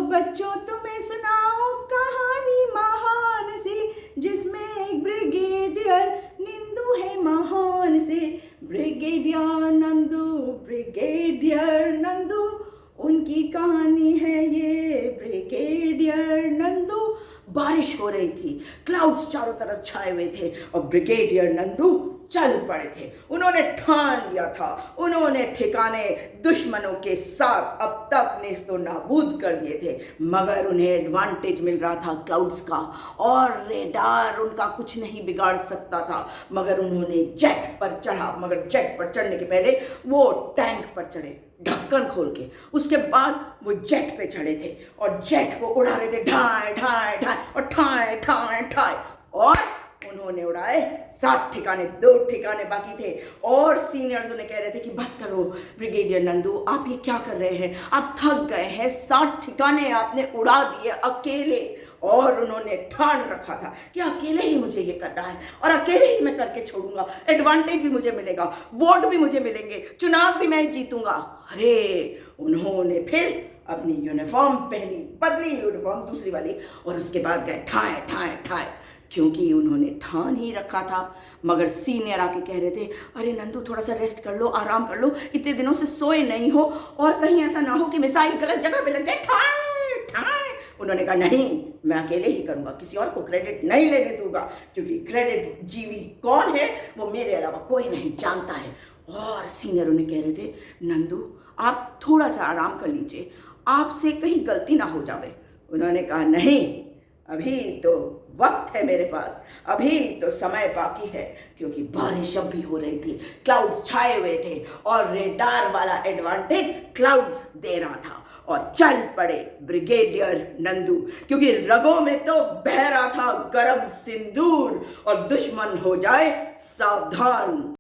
बच्चों तुम्हें सुनाओ कहानी महान सी, जिसमें एक ब्रिगेडियर नंदू है महान से। ब्रिगेडियर नंदू, उनकी कहानी है ये ब्रिगेडियर नंदू। बारिश हो रही थी, क्लाउड्स चारों तरफ छाए हुए थे और ब्रिगेडियर नंदू चल पड़े थे। उन्होंने ठान लिया था, उन्होंने ठिकाने दुश्मनों के साथ अब तक नेस्तो नाबूद कर दिए थे, मगर उन्हें एडवांटेज मिल रहा था क्लाउड्स का, और रेडार उनका कुछ नहीं बिगाड़ सकता था। मगर उन्होंने जेट पर चढ़ा, मगर जेट पर चढ़ने के पहले वो टैंक पर चढ़े ढक्कन खोल के। उसके बाद वो जेट पे चढ़े थे और जेट को उड़ा रहे थे, ढाए ढाए ढाए और ठाए ठाए ठाए, और उन्होंने उड़ाए 7 ठिकाने, 2 ठिकाने बाकी थे। और सीनियर्स उन्हें कह रहे थे कि बस करो ब्रिगेडियर नंदू, आप ये क्या कर रहे हैं, आप थक गए हैं, 7 ठिकाने आपने उड़ा दिए अकेले। और उन्होंने ठान रखा था कि अकेले ही मुझे ये करना है और अकेले ही मैं करके छोड़ूंगा, एडवांटेज भी मुझे मिलेगा, वोट भी मुझे मिलेंगे, चुनाव भी मैं जीतूंगा। अरे उन्होंने फिर अपनी यूनिफॉर्म पहनी, बदली यूनिफॉर्म दूसरी वाली, और उसके बाद गए ठाए ठाए ठाए, क्योंकि उन्होंने ठान ही रखा था। मगर सीनियर आके कह रहे थे, अरे नंदू थोड़ा सा रेस्ट कर लो, आराम कर लो, इतने दिनों से सोए नहीं हो, और कहीं ऐसा ना हो कि मिसाइल गलत जगह पे लग जाए। ठाए ठाए। उन्होंने कहा नहीं, मैं अकेले ही करूंगा, किसी और को क्रेडिट नहीं लेने दूंगा, क्योंकि क्रेडिट जीवी कौन है वो मेरे अलावा कोई नहीं जानता है। और सीनियर उन्हें कह रहे थे, नंदू आप थोड़ा सा आराम कर लीजिए, आपसे कहीं गलती ना हो जावे। उन्होंने कहा नहीं, अभी तो वक्त है मेरे पास, अभी तो समय बाकी है, क्योंकि बारिश अब भी हो रही थी, क्लाउड्स छाए हुए थे और रेडार वाला एडवांटेज क्लाउड्स दे रहा था। और चल पड़े ब्रिगेडियर नंदू, क्योंकि रगों में तो बह रहा था गरम सिंदूर, और दुश्मन हो जाए सावधान।